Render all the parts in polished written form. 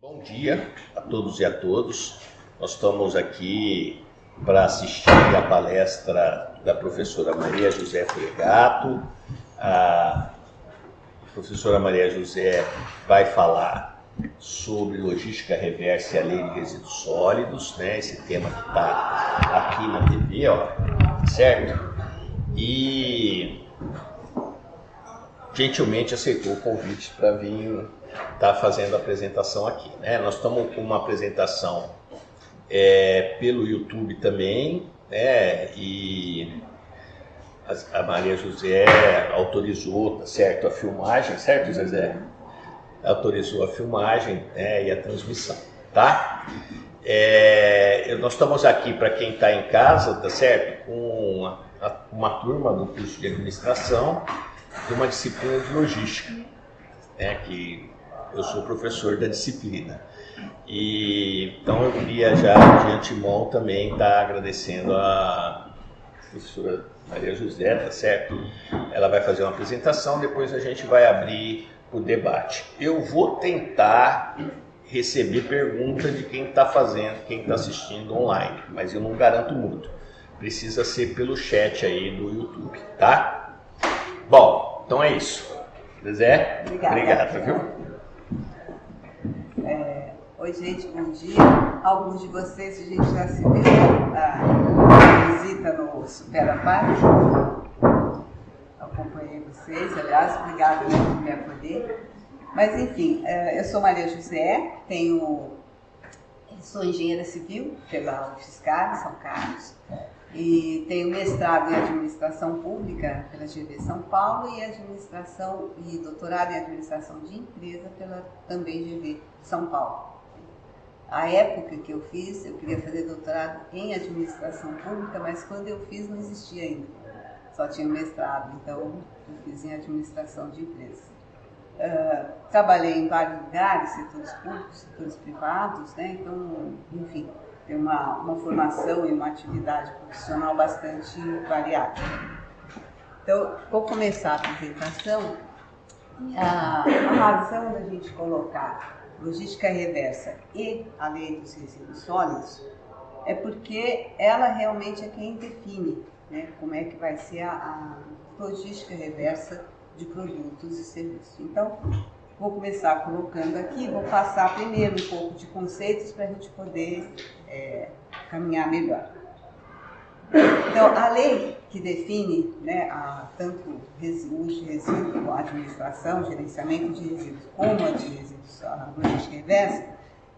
Bom dia a todos e a todas. Nós estamos aqui para assistir a palestra da professora Maria José Fregato. A professora Maria José vai falar sobre logística reversa e a lei de resíduos sólidos, né? Esse tema que está aqui na TV, ó, certo? E gentilmente aceitou o convite para vir estar fazendo a apresentação aqui, né? Nós estamos com uma apresentação pelo YouTube também, né? E a Maria José autorizou, tá certo, a filmagem, certo, Zezé? Autorizou a filmagem, né, e a transmissão, tá? Nós estamos aqui, para quem está em casa, tá certo, com uma turma do curso de administração de uma disciplina de logística, né, que eu sou professor da disciplina. E então eu queria já de antemão também estar agradecendo a professora Maria José, tá certo? Ela vai fazer uma apresentação, depois a gente vai abrir o debate. Eu vou tentar receber pergunta de quem está fazendo, quem está assistindo online, mas eu não garanto muito. Precisa ser pelo chat aí do YouTube, tá? Bom, então é isso. Zé? Obrigado, viu? Oi, gente, bom dia. Alguns de vocês a gente já se viu na visita no Supera Parque. Acompanhei vocês, aliás, obrigada por me acolher. Mas, enfim, eu sou Maria José, sou engenheira civil pela UFSCar, São Carlos, e tenho mestrado em administração pública pela GV São Paulo e doutorado em administração de empresa pela também GV São Paulo. A época que eu fiz, eu queria fazer doutorado em administração pública, mas quando eu fiz não existia ainda, só tinha mestrado, então eu fiz em administração de empresas. Trabalhei em vários lugares, setores públicos, setores privados, né? Então, enfim, tem uma formação e uma atividade profissional bastante variada. Então, vou começar a apresentação. A razão da gente colocar logística reversa e a lei dos resíduos sólidos é porque ela realmente é quem define, né, como é que vai ser a logística reversa de produtos e serviços. Então, vou começar colocando aqui, vou passar primeiro um pouco de conceitos para a gente poder caminhar melhor. Então, a lei que define, né, tanto o uso de resíduos, a administração, gerenciamento de resíduos, como a de resíduos, a logística reversa,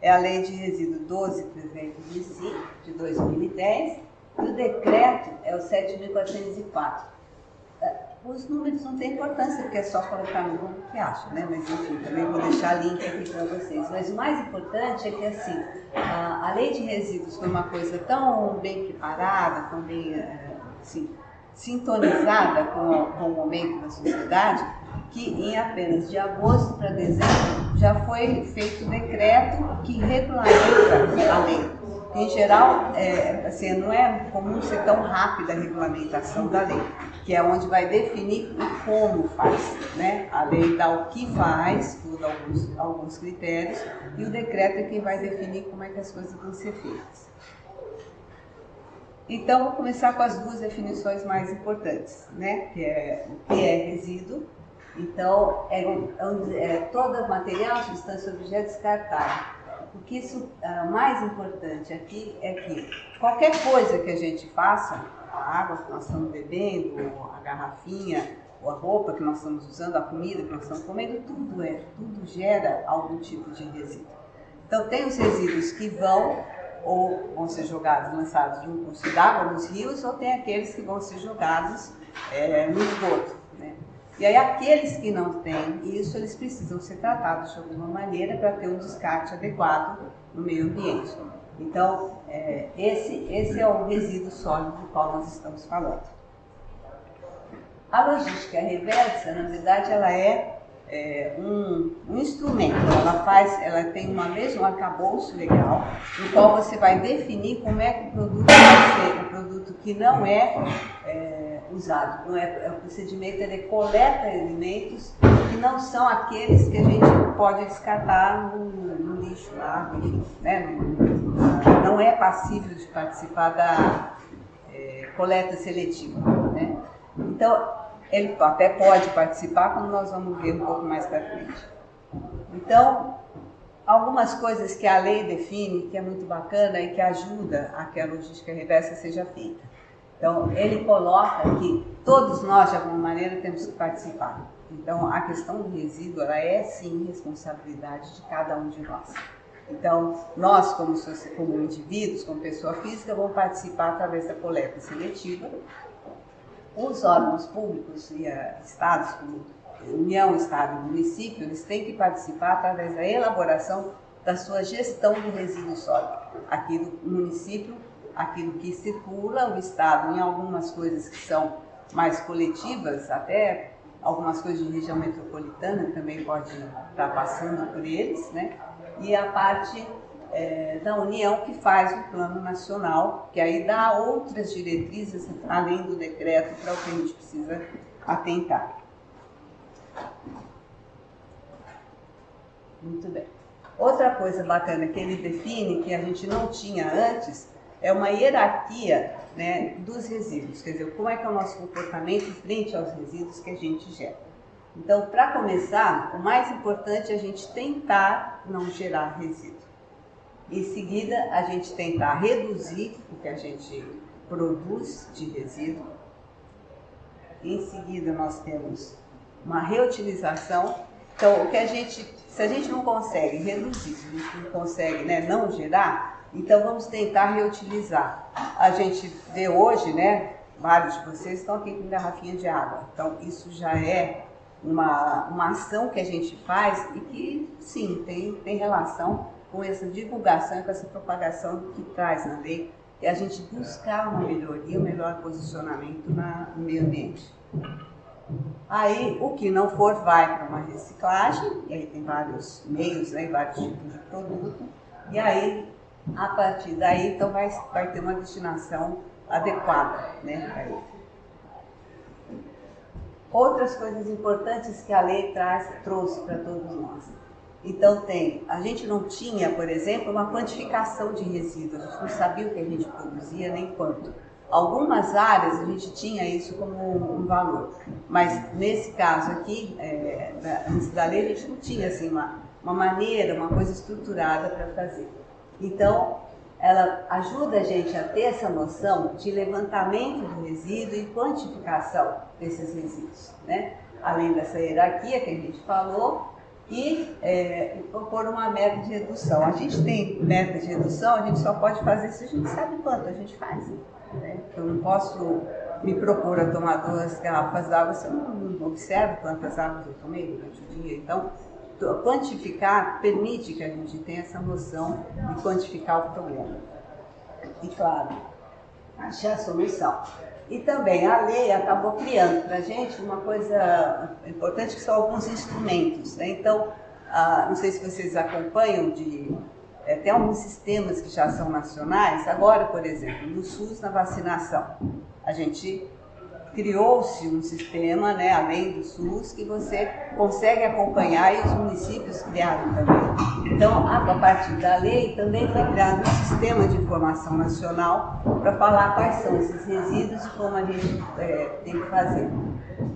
é a Lei de Resíduos 12.305, de 2010, e o decreto é o 7.404. Os números não têm importância, porque é só colocar no Google que acha, né? Mas enfim, também vou deixar link aqui para vocês. Mas o mais importante é que, assim, a lei de resíduos foi uma coisa tão bem preparada, tão bem, assim, sintonizada com o momento da sociedade, que em apenas de agosto para dezembro já foi feito o decreto que regulamenta a lei. Em geral, assim, não é comum ser tão rápida a regulamentação da lei, que é onde vai definir o como faz, né? A lei dá o que faz, tudo alguns critérios, e o decreto é quem vai definir como é que as coisas vão ser feitas. Então, vou começar com as duas definições mais importantes, né? Que é o que é resíduo. Então, todo material, substância ou objeto descartável. O que mais importante aqui é que qualquer coisa que a gente faça, a água que nós estamos bebendo, a garrafinha, ou a roupa que nós estamos usando, a comida que nós estamos comendo, tudo gera algum tipo de resíduo. Então, tem os resíduos que vão ser jogados, lançados no curso d'água, nos rios, ou tem aqueles que vão ser jogados no esgoto, né? E aí, aqueles que não têm isso, eles precisam ser tratados de alguma maneira para ter um descarte adequado no meio ambiente. Então, esse é o resíduo sólido do qual nós estamos falando. A logística reversa, na verdade, ela é um instrumento. Ela tem um arcabouço legal, no qual você vai definir como é que o produto vai ser, o produto que não é usado. Não o procedimento ele coleta elementos que não são aqueles que a gente pode descartar no lixo, enfim, né, não é passível de participar da coleta seletiva, né? Então, ele até pode participar, como nós vamos ver um pouco mais para frente. Então, algumas coisas que a lei define, que é muito bacana e que ajuda a que a logística reversa seja feita. Então, ele coloca que todos nós, de alguma maneira, temos que participar. Então, a questão do resíduo, ela é, sim, responsabilidade de cada um de nós. Então, nós, como indivíduos, como pessoa física, vamos participar através da coleta seletiva. Os órgãos públicos e estados, como União, Estado e município, eles têm que participar através da elaboração da sua gestão do resíduo sólido. Aqui no município, aquilo que circula, o Estado em algumas coisas que são mais coletivas, até algumas coisas de região metropolitana também pode estar passando por eles, né? E a parte da União que faz o Plano Nacional, que aí dá outras diretrizes, além do decreto, para o que a gente precisa atentar. Muito bem. Outra coisa bacana que ele define, que a gente não tinha antes, é uma hierarquia, né, dos resíduos, quer dizer, como é que é o nosso comportamento frente aos resíduos que a gente gera. Então, para começar, o mais importante é a gente tentar não gerar resíduo. Em seguida, a gente tentar reduzir o que a gente produz de resíduo. Em seguida, nós temos uma reutilização. Então, se a gente não consegue reduzir, se a gente não consegue, né, não gerar, então vamos tentar reutilizar. A gente vê hoje, né, vários de vocês estão aqui com garrafinha de água. Então, isso já é uma ação que a gente faz e que, sim, tem relação com essa divulgação, com essa propagação que traz na lei, é a gente buscar uma melhoria, um melhor posicionamento no meio ambiente. Aí, o que não for, vai para uma reciclagem, e aí tem vários meios, né, vários tipos de produto, e aí, a partir daí, então vai ter uma destinação adequada, né, para ele. Outras coisas importantes que a lei trouxe para todos nós. Então a gente não tinha, por exemplo, uma quantificação de resíduos, a gente não sabia o que a gente produzia nem quanto. Algumas áreas a gente tinha isso como um valor, mas nesse caso aqui, antes da lei, a gente não tinha assim, uma maneira, uma coisa estruturada para fazer. Então, ela ajuda a gente a ter essa noção de levantamento do resíduo e quantificação desses resíduos, né? Além dessa hierarquia que a gente falou, e propor uma meta de redução. A gente tem meta de redução, a gente só pode fazer se a gente sabe quanto a gente faz. Né? Eu não posso me propor a tomar 2 garrafas d'água se eu não observo quantas águas eu tomei durante o dia. Então, quantificar permite que a gente tenha essa noção de quantificar o problema. E, claro, achar a solução. E também a lei acabou criando para a gente uma coisa importante, que são alguns instrumentos. Né? Então, não sei se vocês acompanham, tem alguns sistemas que já são nacionais. Agora, por exemplo, no SUS, na vacinação, a gente criou-se um sistema, né, além do SUS, que você consegue acompanhar, e os municípios criaram também. Então, a partir da lei, também foi criado um sistema de informação nacional para falar quais são esses resíduos e como a gente tem que fazer.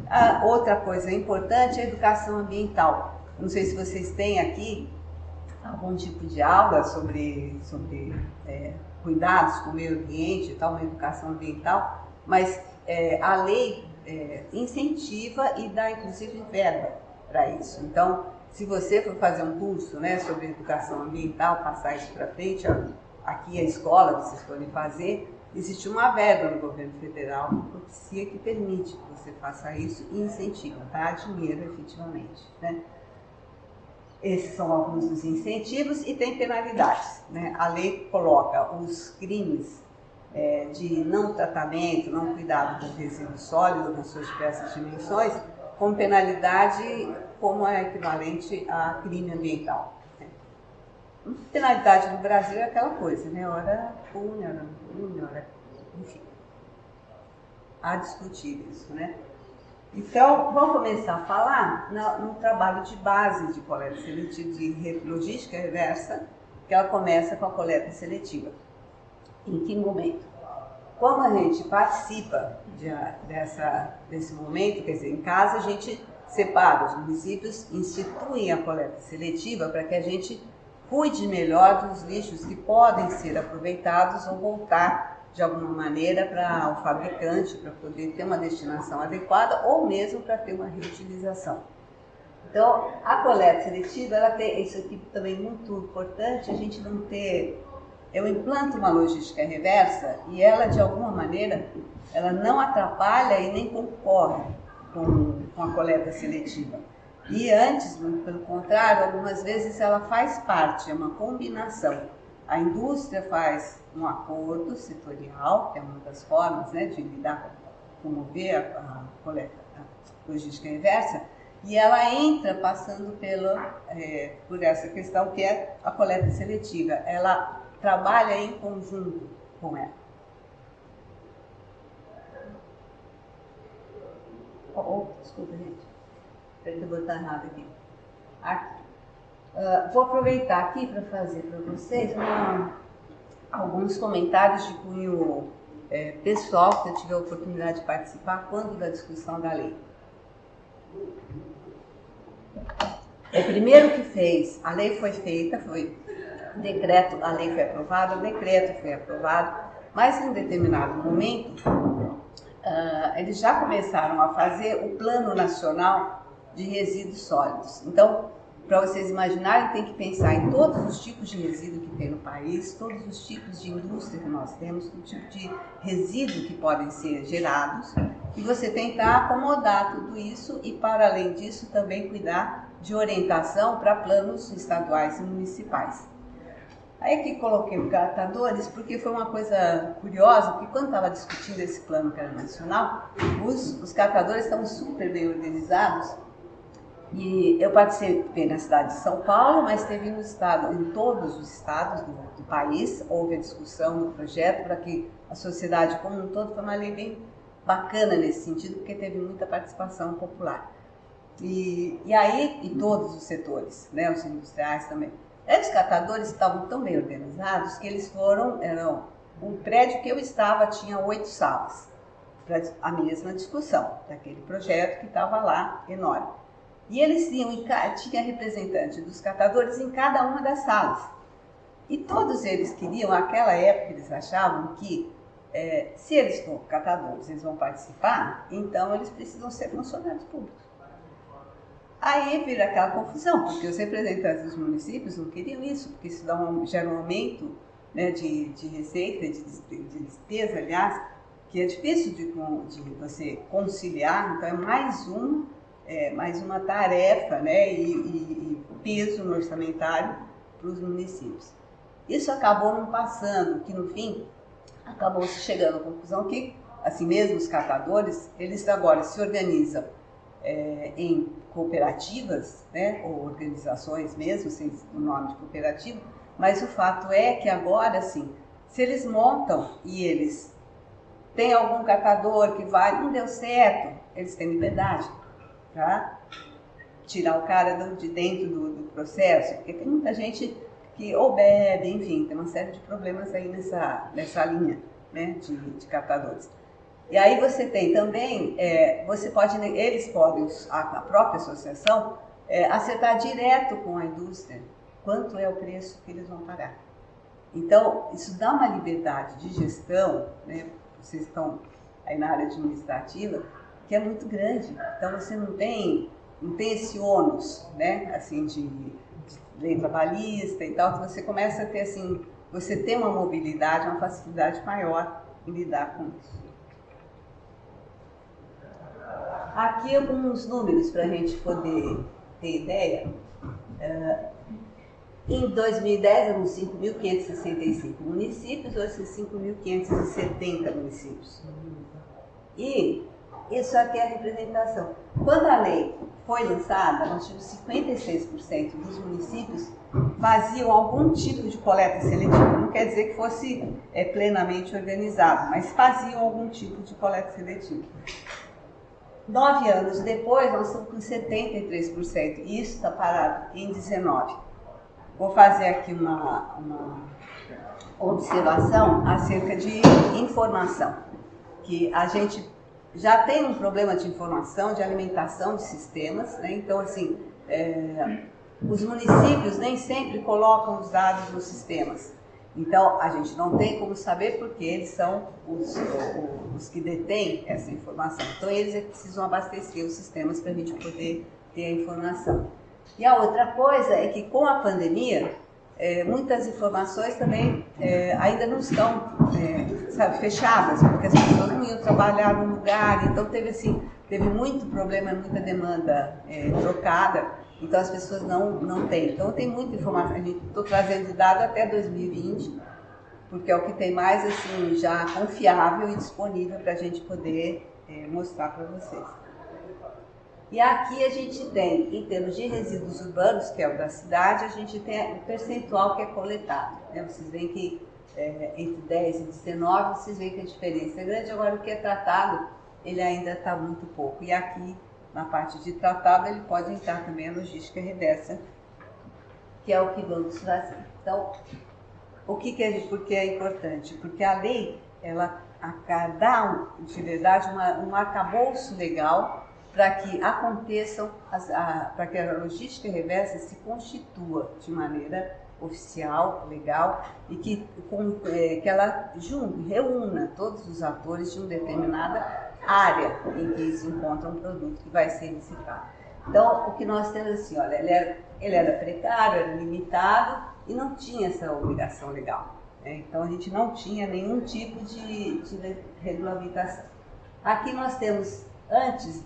A outra coisa importante é a educação ambiental. Não sei se vocês têm aqui algum tipo de aula sobre cuidados com o meio ambiente e tal, uma educação ambiental, mas a lei incentiva e dá inclusive verba para isso. Então, se você for fazer um curso, né, sobre educação ambiental, passar isso para frente, aqui a escola que vocês forem fazer, existe uma verba no governo federal que propicia, que permite que você faça isso e incentiva, dá dinheiro efetivamente. Né? Esses são alguns dos incentivos e tem penalidades. Né? A lei coloca os crimes de não tratamento, não cuidado com resíduo sólido nas suas diversas dimensões, com penalidade como é equivalente a crime ambiental. Né? Penalidade no Brasil é aquela coisa, né? Ora pune, ora não pune, ora... enfim. Há discutir isso, né? Então, vamos começar a falar no trabalho de base de coleta seletiva de logística reversa, que ela começa com a coleta seletiva. Em que momento? Como a gente participa desse momento, quer dizer, em casa a gente separa, os municípios instituem a coleta seletiva para que a gente cuide melhor dos lixos que podem ser aproveitados ou voltar de alguma maneira para o fabricante, para poder ter uma destinação adequada ou mesmo para ter uma reutilização. Então, a coleta seletiva, ela tem isso aqui também muito importante, a gente não ter... Eu implanto uma logística reversa e ela, de alguma maneira, ela não atrapalha e nem concorre com a coleta seletiva. E antes, pelo contrário, algumas vezes ela faz parte, é uma combinação. A indústria faz um acordo setorial, que é uma das formas, né, de lidar, promover a coleta, a logística reversa, e ela entra passando por essa questão que é a coleta seletiva. Ela trabalha em conjunto com ela. Desculpa, gente. Espera que eu vou botar errado aqui. Vou aproveitar aqui para fazer para vocês alguns comentários de cunho pessoal, que eu tive a oportunidade de participar quando da discussão da lei. O primeiro que fez, a lei foi feita, foi decreto, a lei foi aprovada, o decreto foi aprovado, mas em um determinado momento eles já começaram a fazer o Plano Nacional de Resíduos Sólidos. Então, para vocês imaginarem, tem que pensar em todos os tipos de resíduo que tem no país, todos os tipos de indústria que nós temos, o tipo de resíduo que podem ser gerados, e você tentar acomodar tudo isso e, para além disso, também cuidar de orientação para planos estaduais e municipais. Aí que coloquei os catadores, porque foi uma coisa curiosa, porque quando estava discutindo esse plano que era nacional, os catadores estão super bem organizados. E eu participei na cidade de São Paulo, mas teve em todos os estados do país, houve a discussão do projeto para que a sociedade como um todo, foi uma lei bem bacana nesse sentido, porque teve muita participação popular. E aí, em todos os setores, né, os industriais também. Os catadores estavam tão bem organizados que eles o prédio que eu estava tinha 8 salas, para a mesma discussão daquele projeto que estava lá, enorme. E eles tinha representante dos catadores em cada uma das salas. E todos eles queriam, naquela época, eles achavam que se eles for catadores, eles vão participar, então eles precisam ser funcionários públicos. Aí vira aquela confusão, porque os representantes dos municípios não queriam isso, porque isso gera um aumento, né, de receita, de despesa, aliás, que é difícil de você conciliar, então é mais uma tarefa, né, e peso orçamentário para os municípios. Isso acabou não passando, que no fim acabou se chegando à conclusão que, assim mesmo, os catadores, eles agora se organizam em cooperativas, né, ou organizações mesmo, sem o nome de cooperativa, mas o fato é que agora, assim, se eles montam e eles têm algum catador que não deu certo, eles têm liberdade para tirar o cara de dentro do processo, porque tem muita gente que ou bebe, enfim, tem uma série de problemas aí nessa linha, né, de catadores. E aí você tem também, eles podem, a própria associação, acertar direto com a indústria quanto é o preço que eles vão pagar. Então, isso dá uma liberdade de gestão, né? Vocês estão aí na área administrativa, que é muito grande. Então, você não tem esse ônus, né, assim, de lei trabalhista e tal, que você começa a ter, assim, você tem uma mobilidade, uma facilidade maior em lidar com isso. Aqui alguns números para a gente poder ter ideia. Em 2010 eram 5.565 municípios, hoje são 5.570 municípios. E isso aqui é a representação. Quando a lei foi lançada, nós tínhamos 56% dos municípios faziam algum tipo de coleta seletiva. Não quer dizer que fosse plenamente organizado, mas faziam algum tipo de coleta seletiva. 9 anos depois, nós estamos com 73%, e isso está parado em 19%. vou fazer aqui uma observação acerca de informação, que a gente já tem um problema de informação, de alimentação de sistemas, né? Então, assim, os municípios nem sempre colocam os dados nos sistemas. Então, a gente não tem como saber porque eles são os que detêm essa informação. Então, eles é que precisam abastecer os sistemas para a gente poder ter a informação. E a outra coisa é que, com a pandemia, muitas informações também ainda não estão fechadas, porque as pessoas não iam trabalhar no lugar, então teve muito problema, muita demanda trocada, então as pessoas não têm. Então tem muita informação, estou trazendo dado até 2020, porque é o que tem mais assim, já confiável e disponível para a gente poder mostrar para vocês. E aqui a gente tem, em termos de resíduos urbanos, que é o da cidade, a gente tem o percentual que é coletado, né? Vocês veem que entre 10 e 19, vocês veem que a diferença é grande. Agora, o que é tratado, ele ainda está muito pouco. E aqui, na parte de tratado, ele pode entrar também a logística reversa, que é o que vamos fazer. Então, por que é importante? Porque a lei, ela dá, de verdade, um arcabouço legal para que aconteçam, para que a logística reversa se constitua de maneira oficial, legal, e que ela reúna todos os atores de uma determinada área em que se encontra um produto que vai ser reciclado. Então, o que nós temos assim, olha, ele era precário, era limitado e não tinha essa obrigação legal, né? Então, a gente não tinha nenhum tipo de regulamentação. Aqui nós temos, antes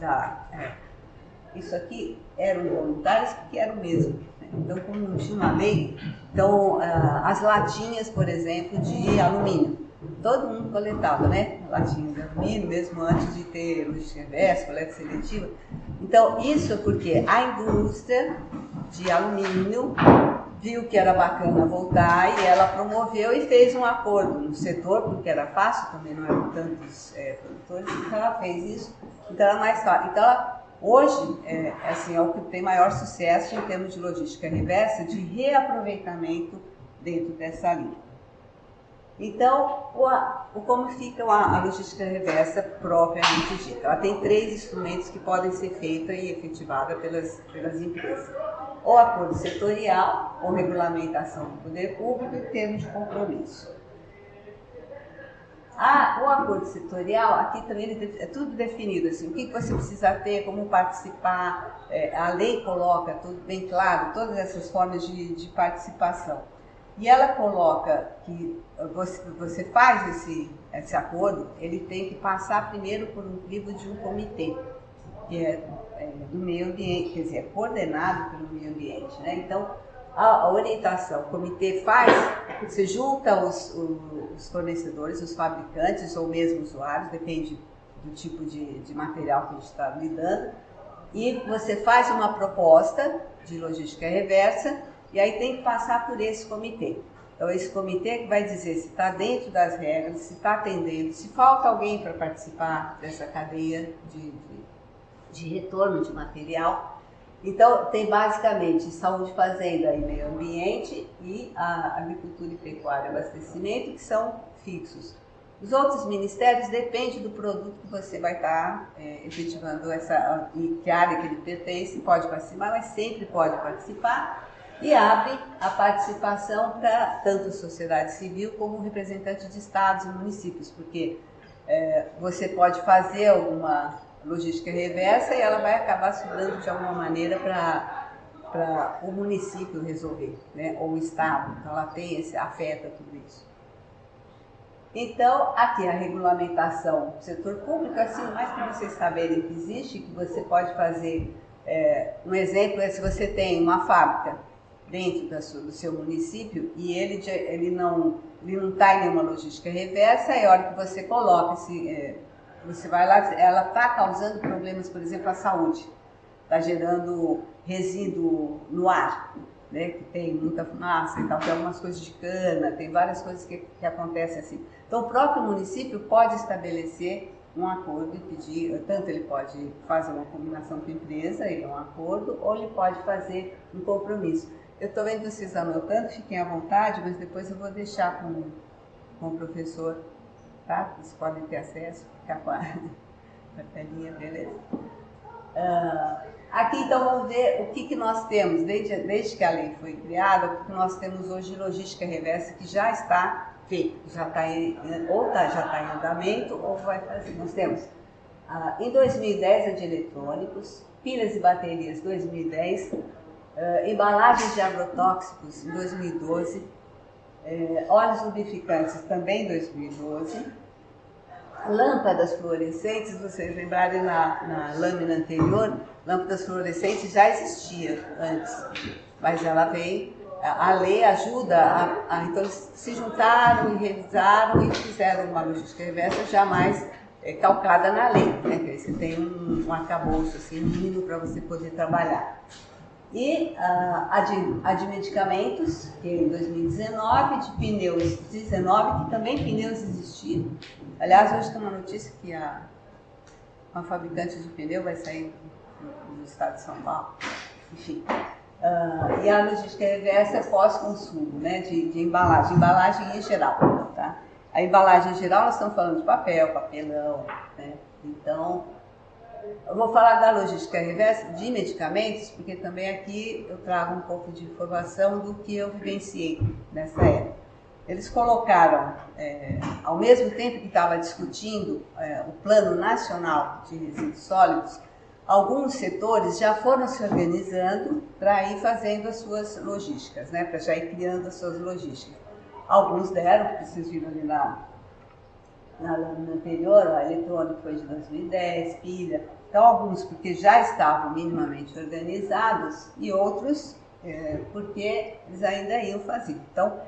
isso aqui eram voluntários porque era o mesmo, né? Então, como não tinha uma lei, então as latinhas, por exemplo, de alumínio, todo mundo coletava, né? Latinhas de alumínio, mesmo antes de ter logística reversa, coleta seletiva. Então, isso é porque a indústria de alumínio viu que era bacana voltar e ela promoveu e fez um acordo no setor, porque era fácil, também não eram tantos produtores, então ela fez isso, então era mais fácil. Então, hoje, é o que tem maior sucesso em termos de logística reversa, de reaproveitamento dentro dessa linha. Então, como fica a logística reversa propriamente dita? Ela tem 3 instrumentos que podem ser feitos e efetivados pelas empresas. Ou acordo setorial, ou regulamentação do poder público e termo de compromisso. O acordo setorial, aqui também é tudo definido, assim, o que você precisa ter, como participar, a lei coloca tudo bem claro, todas essas formas de participação. E ela coloca que você faz esse acordo, ele tem que passar primeiro por um crivo de um comitê, que é do meio ambiente, quer dizer, é coordenado pelo meio ambiente, né? Então, a orientação, o comitê faz, você junta os fornecedores, os fabricantes ou mesmo usuários, depende do tipo de material que a gente está lidando, e você faz uma proposta de logística reversa e aí tem que passar por esse comitê. Então, esse comitê que vai dizer se está dentro das regras, se está atendendo, se falta alguém para participar dessa cadeia de retorno de material. Então, tem basicamente saúde, fazenda e meio ambiente e a agricultura e pecuária e abastecimento, que são fixos. Os outros ministérios dependem do produto que você vai estar efetivando, em que área que ele pertence, pode participar, mas sempre pode participar, e abre a participação para tanto a sociedade civil como representante de estados e municípios, porque você pode fazer alguma logística reversa e ela vai acabar sobrando de alguma maneira para o município resolver, né? Ou o estado, então ela afeta tudo isso. Então, aqui a regulamentação do setor público, assim, mais para vocês saberem que existe, que você pode fazer, um exemplo é se você tem uma fábrica dentro do seu município e ele não está em nenhuma logística reversa, é a hora que você coloca você vai lá, ela está causando problemas, por exemplo, à saúde, está gerando resíduo no ar, né, que tem muita fumaça e tal, tem algumas coisas de cana, tem várias coisas que acontecem assim. Então, o próprio município pode estabelecer um acordo e pedir, tanto ele pode fazer uma combinação com a empresa, ele é um acordo, ou ele pode fazer um compromisso. Eu estou vendo vocês anotando, fiquem à vontade, mas depois eu vou deixar com o professor, tá? Vocês podem ter acesso, ficar com a telinha, beleza? Aqui então vamos ver o que nós temos, desde que a lei foi criada, o que nós temos hoje de logística reversa que já está feito, já está já está em andamento ou vai fazer. Nós temos em 2010 a de eletrônicos, pilhas e baterias 2010, embalagens de agrotóxicos em 2012, óleos lubrificantes também em 2012, lâmpadas fluorescentes, vocês lembrarem na lâmina anterior, lâmpadas fluorescentes já existia antes, mas ela veio, a lei ajuda, então eles se juntaram e revisaram e fizeram uma logística reversa jamais calcada na lei, né? Que aí você tem um arcabouço assim, mínimo para você poder trabalhar. E a de medicamentos, que é em 2019, de pneus 19, que também pneus existiam. Aliás, hoje tem uma notícia que uma fabricante de pneu vai sair do estado de São Paulo. Enfim. E a logística reversa é pós-consumo, né, de embalagem em geral. Tá? A embalagem em geral, nós estamos falando de papel, papelão, né? Então, eu vou falar da logística reversa de medicamentos, porque também aqui eu trago um pouco de informação do que eu vivenciei nessa época. Eles colocaram, ao mesmo tempo que estava discutindo o Plano Nacional de Resíduos Sólidos, alguns setores já foram se organizando para ir fazendo as suas logísticas, né, para já ir criando as suas logísticas. Alguns deram, que vocês viram ali na lâmina anterior, a eletrônica foi de 2010, pilha. Então, alguns porque já estavam minimamente organizados e outros porque eles ainda iam fazer. Então,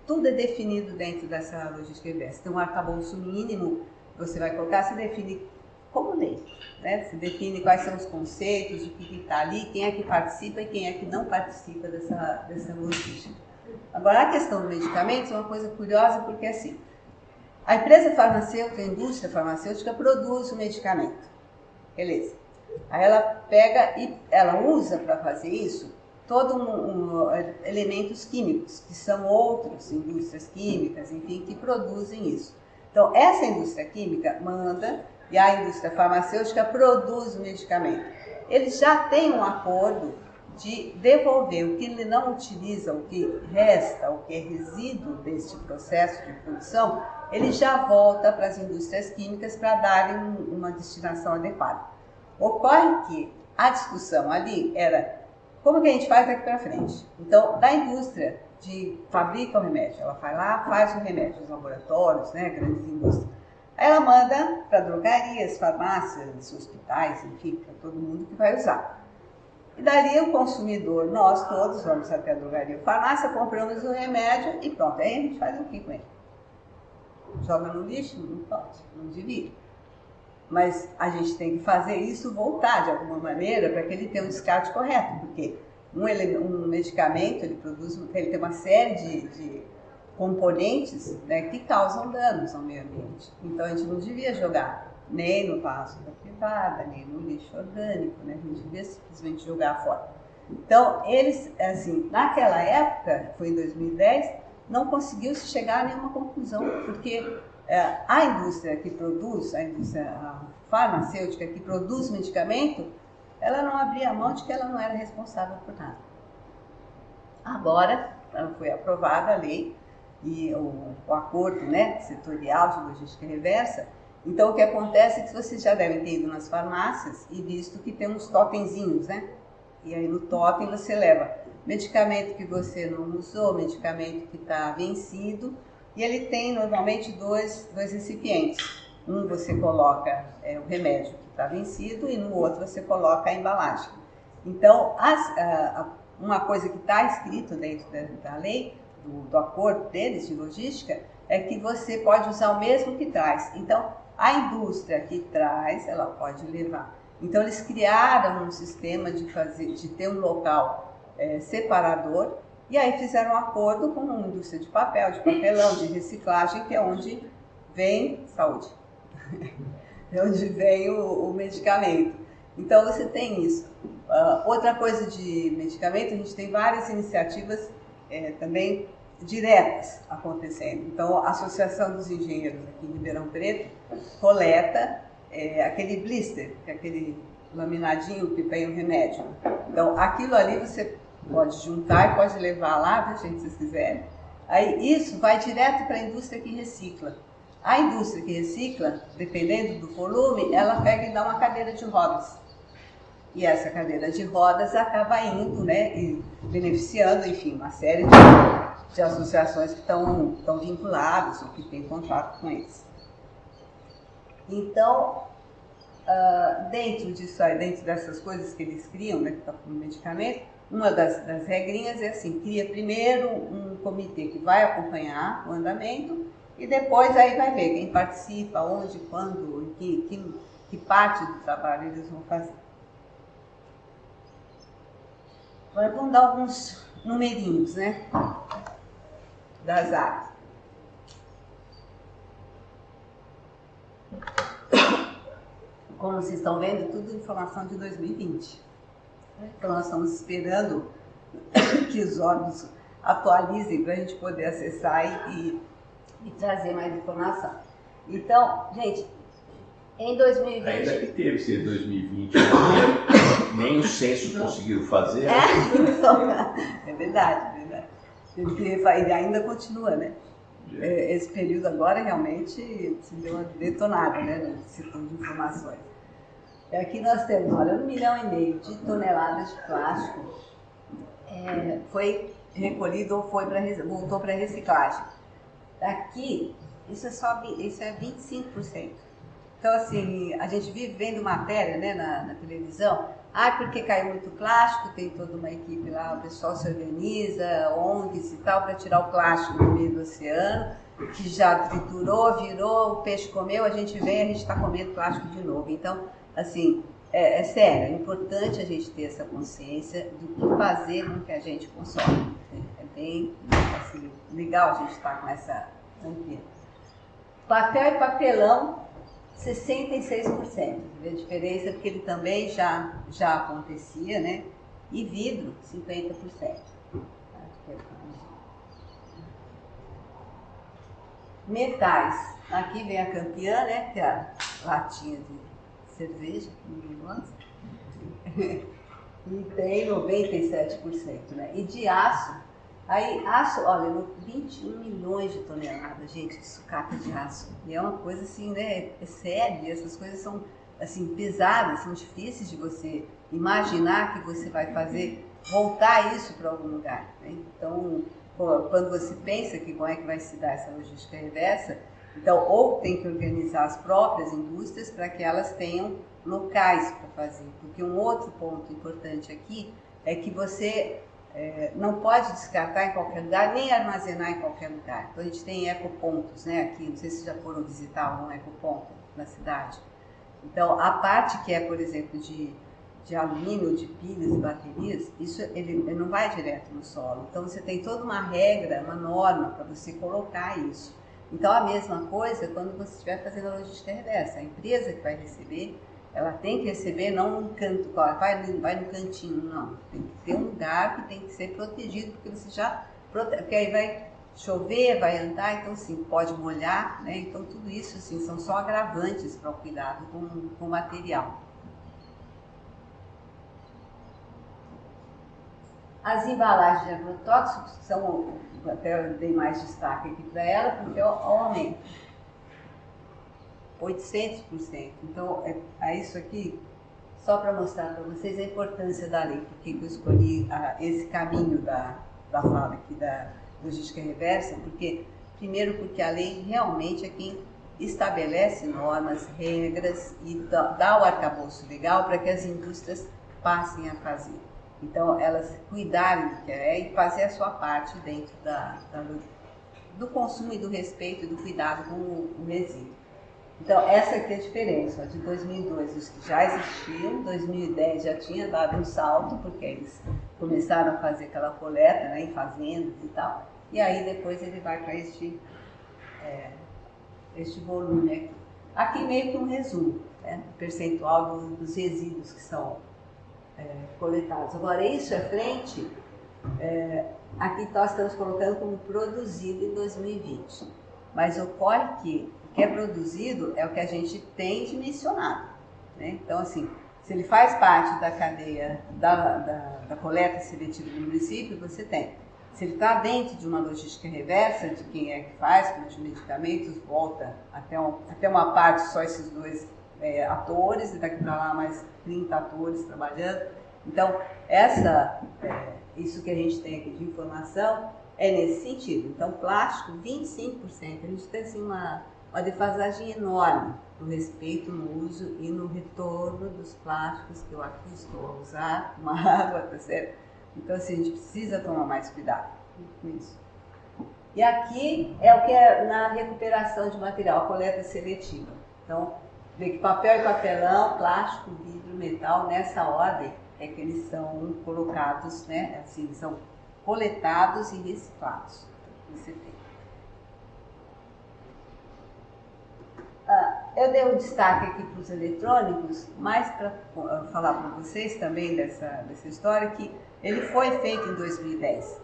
tudo é definido dentro dessa logística reversa. Tem um arcabouço mínimo que você vai colocar, se define como lei, né? Se define quais são os conceitos, o que está ali, quem é que participa e quem é que não participa dessa logística. Agora, a questão do medicamento é uma coisa curiosa, porque assim, a empresa farmacêutica, a indústria farmacêutica produz o medicamento, beleza. Aí ela pega e ela usa para fazer isso elementos químicos, que são outras indústrias químicas, enfim, que produzem isso. Então, essa indústria química manda e a indústria farmacêutica produz o medicamento. Eles já têm um acordo de devolver o que ele não utiliza, o que resta, o que é resíduo deste processo de produção, ele já volta para as indústrias químicas para darem uma destinação adequada. Ocorre que a discussão ali era como que a gente faz daqui para frente. Então, da indústria fabrica o remédio, ela vai lá, faz o remédio, os laboratórios, né, grandes indústrias. Aí ela manda para drogarias, farmácias, hospitais, enfim, para todo mundo que vai usar. E dali o consumidor, nós todos vamos até a drogaria ou farmácia, compramos o remédio e pronto. Aí a gente faz o que com ele? Joga no lixo? Não pode, não devia. Mas a gente tem que fazer isso voltar de alguma maneira para que ele tenha um descarte correto, porque um medicamento ele tem uma série de componentes, né, que causam danos ao meio ambiente. Então a gente não devia jogar nem no vaso da privada, nem no lixo orgânico, né? A gente devia simplesmente jogar fora. Então eles, assim, naquela época, foi em 2010, não conseguiu se chegar a nenhuma conclusão, porque a indústria que produz, a indústria farmacêutica que produz medicamento, ela não abria mão de que ela não era responsável por nada. Agora, foi aprovada a lei e o acordo, né, setorial de logística reversa. Então, o que acontece é que vocês já devem ter ido nas farmácias e visto que tem uns totemzinhos, né? E aí no totem você leva medicamento que você não usou, medicamento que está vencido, e ele tem normalmente dois recipientes. Um você coloca o remédio que está vencido e no outro você coloca a embalagem. Então, uma coisa que está escrito dentro da lei, do acordo deles de logística, é que você pode usar o mesmo que traz. Então, a indústria que traz, ela pode levar. Então, eles criaram um sistema de ter um local separador, e aí fizeram um acordo com uma indústria de papel, de papelão, de reciclagem, que é onde vem saúde, é onde vem o medicamento. Então você tem isso. Outra coisa de medicamento, a gente tem várias iniciativas também diretas acontecendo. Então a Associação dos Engenheiros aqui em Ribeirão Preto coleta aquele blister, que é aquele laminadinho que tem o remédio. Então aquilo ali você pode juntar e pode levar lá, gente, se vocês quiserem. Aí isso vai direto para a indústria que recicla. A indústria que recicla, dependendo do volume, ela pega e dá uma cadeira de rodas. E essa cadeira de rodas acaba indo, né, e beneficiando, enfim, uma série de associações que estão vinculadas ou que têm contrato com eles. Então, dentro disso aí, dentro dessas coisas que eles criam, né, que está com o medicamento, uma das regrinhas é assim, cria primeiro um comitê que vai acompanhar o andamento e depois aí vai ver quem participa, onde, quando, que parte do trabalho eles vão fazer. Agora vamos dar alguns numerinhos, né, das áreas. Como vocês estão vendo, tudo informação de 2020. Então nós estamos esperando que os órgãos atualizem para a gente poder acessar e trazer mais informação. Então, gente, em 2020... Ainda que teve ser 2020, nem o censo conseguiram fazer. É verdade, é verdade. Ele ainda continua, né? Esse período agora realmente se deu uma detonada, né, no setor de informações. Aqui nós temos, olha, 1,5 milhão de toneladas de plástico foi recolhido ou voltou para reciclagem. Aqui, isso é 25%. Então, assim, a gente vive vendo matéria, né, na televisão, porque caiu muito plástico, tem toda uma equipe lá, o pessoal se organiza, ONGs e tal, para tirar o plástico do meio do oceano, que já triturou, virou, o peixe comeu, a gente vem, a gente está comendo plástico de novo. Então, assim, é sério, é importante a gente ter essa consciência do que fazer com o que a gente consome. É bem, assim, legal a gente estar com essa antena. Papel e papelão, 66%. A diferença é porque ele também já acontecia, né? E vidro, 50%. Metais. Aqui vem a campeã, né? Que é a latinha de cerveja, que ninguém gosta. E tem 97%, né? E de aço, aí aço, olha, 21 milhões de toneladas, gente, de sucata de aço. E é uma coisa assim, né? É sério, essas coisas são assim, pesadas, são difíceis de você imaginar que você vai fazer, voltar isso para algum lugar, né? Então, quando você pensa que como é que vai se dar essa logística reversa, então, ou tem que organizar as próprias indústrias para que elas tenham locais para fazer. Porque um outro ponto importante aqui é que você não pode descartar em qualquer lugar, nem armazenar em qualquer lugar. Então, a gente tem ecopontos, né, aqui, não sei se já foram visitar algum ecoponto na cidade. Então, a parte que é, por exemplo, de alumínio, de pilhas e baterias, isso ele não vai direto no solo. Então, você tem toda uma regra, uma norma para você colocar isso. Então, a mesma coisa quando você estiver fazendo a logística reversa. A empresa que vai receber, ela tem que receber não num canto, vai no cantinho, não. Tem que ter um lugar que tem que ser protegido, porque você já... Porque aí vai chover, vai andar, então, sim, pode molhar, né? Então, tudo isso, assim, são só agravantes para o cuidado com o material. As embalagens de agrotóxicos são, até eu dei mais destaque aqui para ela, porque é o aumento. 800%. Então, é isso aqui, só para mostrar para vocês a importância da lei, porque eu escolhi esse caminho da fala aqui da logística reversa, primeiro porque a lei realmente é quem estabelece normas, regras e dá o arcabouço legal para que as indústrias passem a fazer. Então, elas cuidarem do que e fazer a sua parte dentro do consumo e do respeito e do cuidado com o resíduo. Então, essa aqui é a diferença. De 2002, os que já existiam, 2010 já tinha dado um salto, porque eles começaram a fazer aquela coleta, né, em fazendas e tal, e aí depois ele vai para este volume aqui. Aqui meio que um resumo, né? O percentual dos resíduos que são coletados. Agora, isso é frente, aqui nós estamos colocando como produzido em 2020. Mas ocorre que o que é produzido é o que a gente tem dimensionado, né? Então, assim, se ele faz parte da cadeia da coleta seletiva do município, você tem. Se ele está dentro de uma logística reversa, de quem é que faz, como os medicamentos, volta até uma parte só esses dois atores, e daqui para lá mais 30 atores trabalhando. Então, isso que a gente tem aqui de informação é nesse sentido. Então, plástico, 25%. A gente tem assim, uma defasagem enorme no respeito, no uso e no retorno dos plásticos que eu aqui estou a usar, uma água, tá certo? Então, assim, a gente precisa tomar mais cuidado com isso. E aqui é o que é na recuperação de material, a coleta seletiva. Então, vê que papel e papelão, plástico, vidro, metal, nessa ordem é que eles são colocados, né? Assim, são coletados e reciclados. Você tem. Eu dei um destaque aqui para os eletrônicos, mais para falar para vocês também dessa história, que ele foi feito em 2010,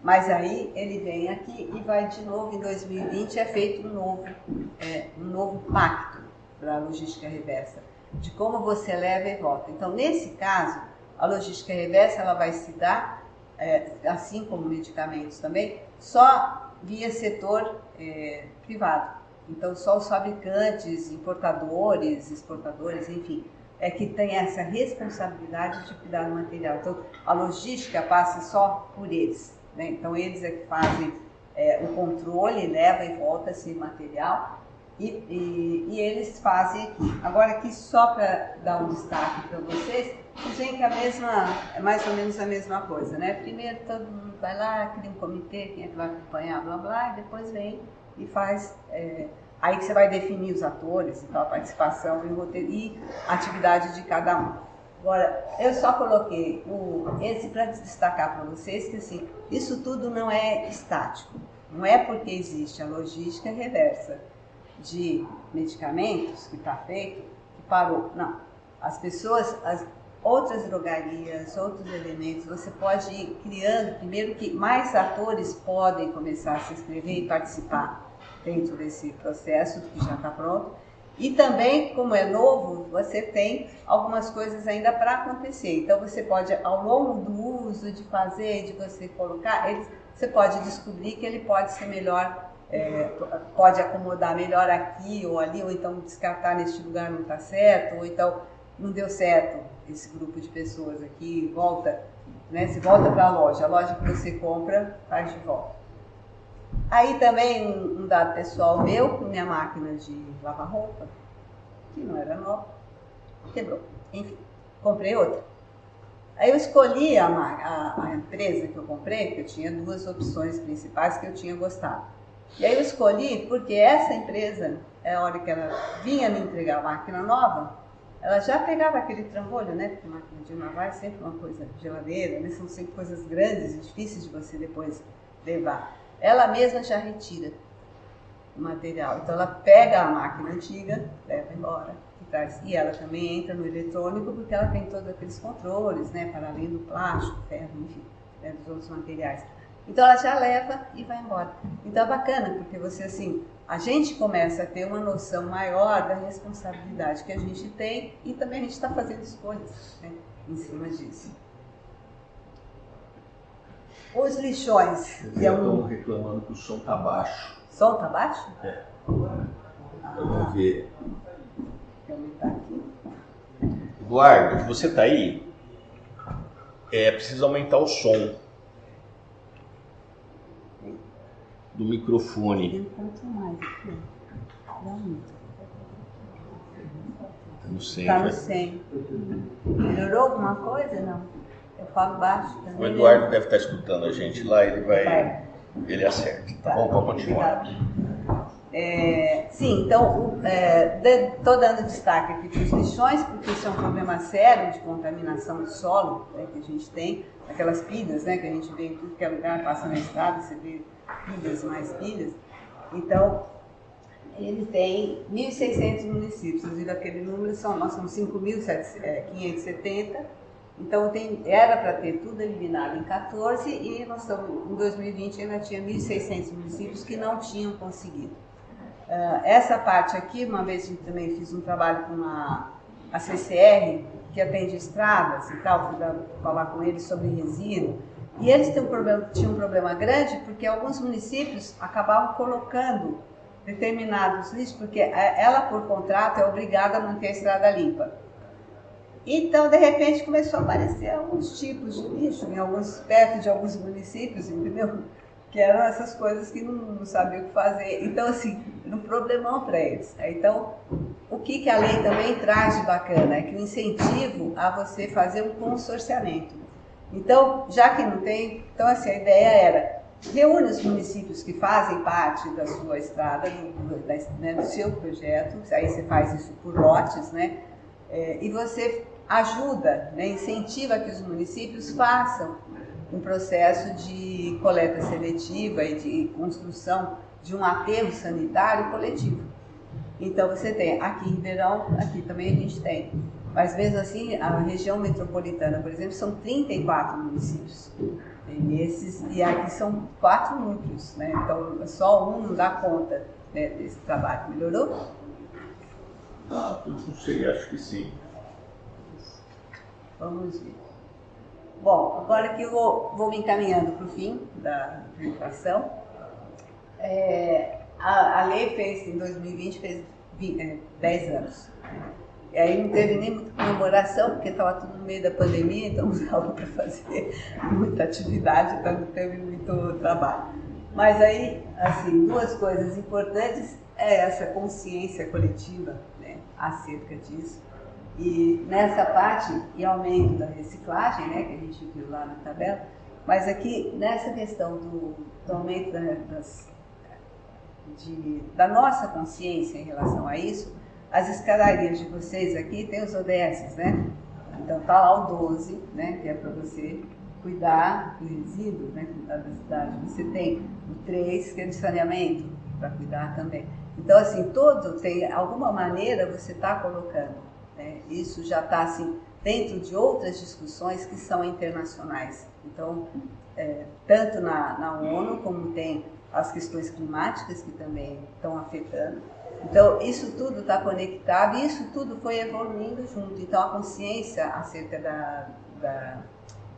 mas aí ele vem aqui e vai de novo em 2020, é feito um novo pacto para a logística reversa, de como você leva e volta. Então, nesse caso, a logística reversa ela vai se dar, assim como medicamentos também, só via setor privado. Então, só os fabricantes, importadores, exportadores, enfim, é que tem essa responsabilidade de cuidar do material. Então, a logística passa só por eles, né? Então, eles é que fazem o controle, leva e volta esse material e eles fazem aqui. Agora, aqui só para dar um destaque para vocês, veem que é mais ou menos a mesma coisa, né? Primeiro, todo mundo vai lá, cria um comitê, quem é que vai acompanhar, blá, blá, e depois vem e faz... aí que você vai definir os atores, então a participação e o roteiro e a atividade de cada um. Agora, eu só coloquei esse para destacar para vocês que assim, isso tudo não é estático. Não é porque existe a logística reversa de medicamentos que está feito, que parou. Não. As pessoas, outras drogarias, outros elementos, você pode ir criando, primeiro que mais atores podem começar a se inscrever e participar dentro desse processo que já está pronto. E também, como é novo, você tem algumas coisas ainda para acontecer. Então, você pode, ao longo do uso, de fazer, de você colocar, você pode descobrir que ele pode ser melhor, pode acomodar melhor aqui ou ali, ou então descartar neste lugar não está certo, ou então não deu certo esse grupo de pessoas aqui, volta, né? Se volta para a loja que você compra, faz de volta. Aí também um dado pessoal meu, minha máquina de lavar roupa, que não era nova, quebrou. Enfim, comprei outra. Aí eu escolhi a empresa que eu comprei, porque eu tinha duas opções principais que eu tinha gostado. E aí eu escolhi porque essa empresa, a hora que ela vinha me entregar a máquina nova, ela já pegava aquele trambolho, né? Porque a máquina de lavar é sempre uma coisa geladeira, né? São sempre coisas grandes e difíceis de você depois levar. Ela mesma já retira o material. Então, ela pega a máquina antiga, leva embora e traz. E ela também entra no eletrônico porque ela tem todos aqueles controles, né? Para além do plástico, ferro, enfim, né? Dos outros materiais. Então, ela já leva e vai embora. Então, é bacana porque você, assim, a gente começa a ter uma noção maior da responsabilidade que a gente tem e também a gente está fazendo escolhas, né? Em cima disso. Os lixões. Estão reclamando que o som está baixo. O som está baixo? É. Vamos ver. Vou aumentar aqui. Eduardo, você está aí? Precisa aumentar o som do microfone. Eu encontro mais aqui. Dá muito. Está no 100. Está no 100. Melhorou alguma coisa? Não. Eu falo baixo também. O Eduardo deve estar escutando a gente lá, ele acerta. Tá bom? Pode continuar. Sim, então, estou dando destaque aqui para os lixões, porque isso é um problema sério de contaminação do solo, né, que a gente tem, aquelas pilhas, né, que a gente vê em tudo que é lugar, passa na estrada, você vê pilhas, mais pilhas. Então, ele tem 1.600 municípios, inclusive aquele número nós somos 5.570, então era para ter tudo eliminado em 14 e nós estamos, em 2020 ainda tinha 1.600 municípios que não tinham conseguido. Essa parte aqui, uma vez eu também fiz um trabalho com a CCR, que atende estradas e tal, fui falar com eles sobre resíduo, e eles tinham um problema grande porque alguns municípios acabavam colocando determinados lixos, porque ela, por contrato, é obrigada a manter a estrada limpa. Então, de repente, começou a aparecer alguns tipos de lixo, perto de alguns municípios, entendeu? Que eram essas coisas que não sabiam o que fazer. Então, assim, era um problemão para eles. Então, o que a lei também traz de bacana é que o incentivo a você fazer um consorciamento. Então, já que não tem, então assim, a ideia era reúne os municípios que fazem parte da sua estrada, do seu projeto, aí você faz isso por lotes, né? E você ajuda, né, incentiva que os municípios façam um processo de coleta seletiva e de construção de um aterro sanitário coletivo. Então você tem aqui em Ribeirão, aqui também a gente tem. Mas mesmo assim, a região metropolitana, por exemplo, são 34 municípios. E aqui são 4 núcleos, né? Então só um não dá conta, né, desse trabalho. Melhorou? Não sei, acho que sim. Vamos ver. Bom, agora que eu vou me encaminhando para o fim da apresentação, a lei fez, em 2020, fez 10 anos. E aí não teve nem muita comemoração, porque estava tudo no meio da pandemia, então não dava para fazer muita atividade, então não teve muito trabalho. Mas aí, assim, 2 coisas importantes é essa consciência coletiva, né, acerca disso. E nessa parte, e aumento da reciclagem, né, que a gente viu lá na tabela, mas aqui, nessa questão do aumento da nossa consciência em relação a isso, as escadarias de vocês aqui tem os ODS, né? Então tá lá o 12, né, que é para você cuidar do resíduo, né, cuidar da cidade. Você tem o 3, que é de saneamento, para cuidar também. Então, assim, tem alguma maneira você está colocando, né? Isso já está, assim, dentro de outras discussões que são internacionais. Então, tanto na ONU, como tem as questões climáticas que também estão afetando. Então, isso tudo está conectado e isso tudo foi evoluindo junto. Então, a consciência acerca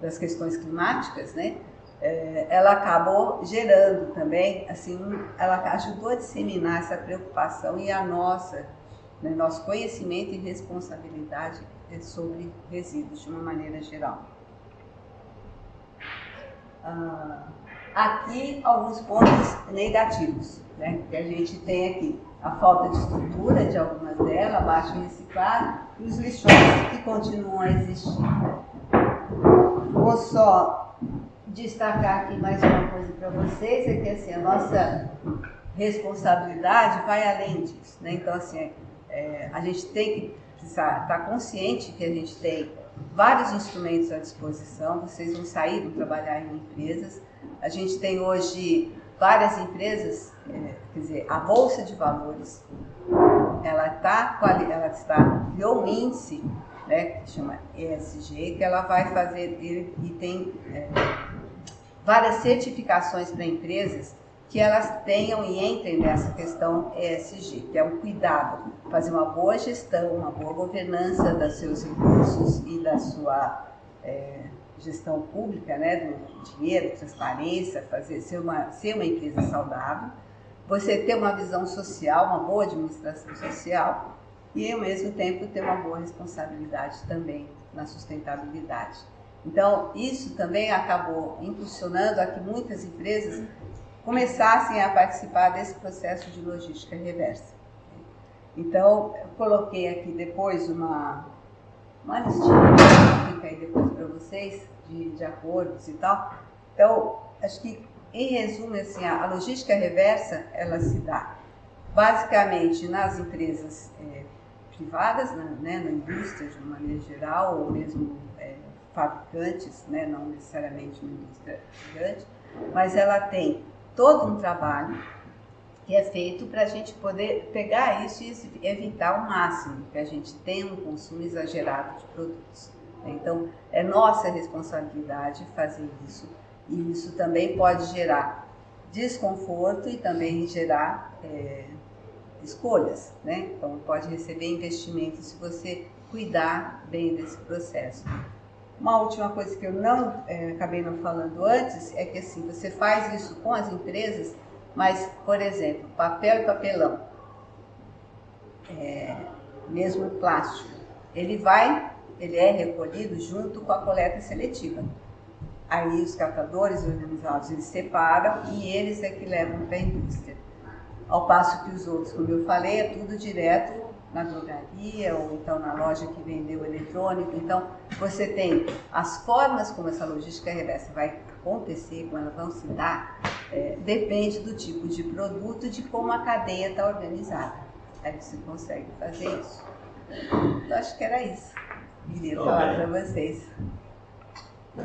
das questões climáticas, né, ela acabou gerando também, assim, ela ajudou a disseminar essa preocupação e nosso conhecimento e responsabilidade sobre resíduos de uma maneira geral. Aqui, alguns pontos negativos, né, que a gente tem aqui. A falta de estrutura de algumas delas, abaixo reciclado, e os lixões que continuam a existir. Vou só destacar aqui mais uma coisa para vocês, é que assim, a nossa responsabilidade vai além disso, né? Então, assim, a gente tem que estar consciente que a gente tem vários instrumentos à disposição, vocês vão sair, vão trabalhar em empresas. A gente tem hoje várias empresas, quer dizer, a Bolsa de Valores, ela criou um índice, né, que chama ESG, que ela vai fazer, e tem várias certificações para empresas que elas tenham e entrem nessa questão ESG, que é um cuidado, fazer uma boa gestão, uma boa governança dos seus recursos e da sua gestão pública, né, do dinheiro, transparência, ser uma empresa saudável, você ter uma visão social, uma boa administração social e, ao mesmo tempo, ter uma boa responsabilidade também na sustentabilidade. Então, isso também acabou impulsionando a que muitas empresas começassem a participar desse processo de logística reversa. Então, eu coloquei aqui depois uma listinha, fica aí depois para vocês, de acordos e tal. Então, acho que, em resumo, assim, a logística reversa, ela se dá basicamente nas empresas privadas, né, na indústria de uma maneira geral, ou mesmo fabricantes, né, não necessariamente uma indústria gigante, mas ela tem todo um trabalho que é feito para a gente poder pegar isso e evitar ao máximo que a gente tenha um consumo exagerado de produtos. Então, é nossa responsabilidade fazer isso, e isso também pode gerar desconforto e também gerar escolhas, né? Então, pode receber investimento se você cuidar bem desse processo. Uma última coisa que eu acabei não falando antes é que assim, você faz isso com as empresas, mas, por exemplo, papel e papelão, mesmo plástico, ele é recolhido junto com a coleta seletiva. Aí os catadores organizados, eles separam e eles é que levam para a indústria. Ao passo que os outros, como eu falei, é tudo direto na drogaria ou então na loja que vendeu eletrônico. Então, você tem as formas como essa logística reversa vai acontecer, como elas vão se dar, depende do tipo de produto, de como a cadeia está organizada. Aí você consegue fazer isso. Então, acho que era isso. Queria falar para vocês. Bom,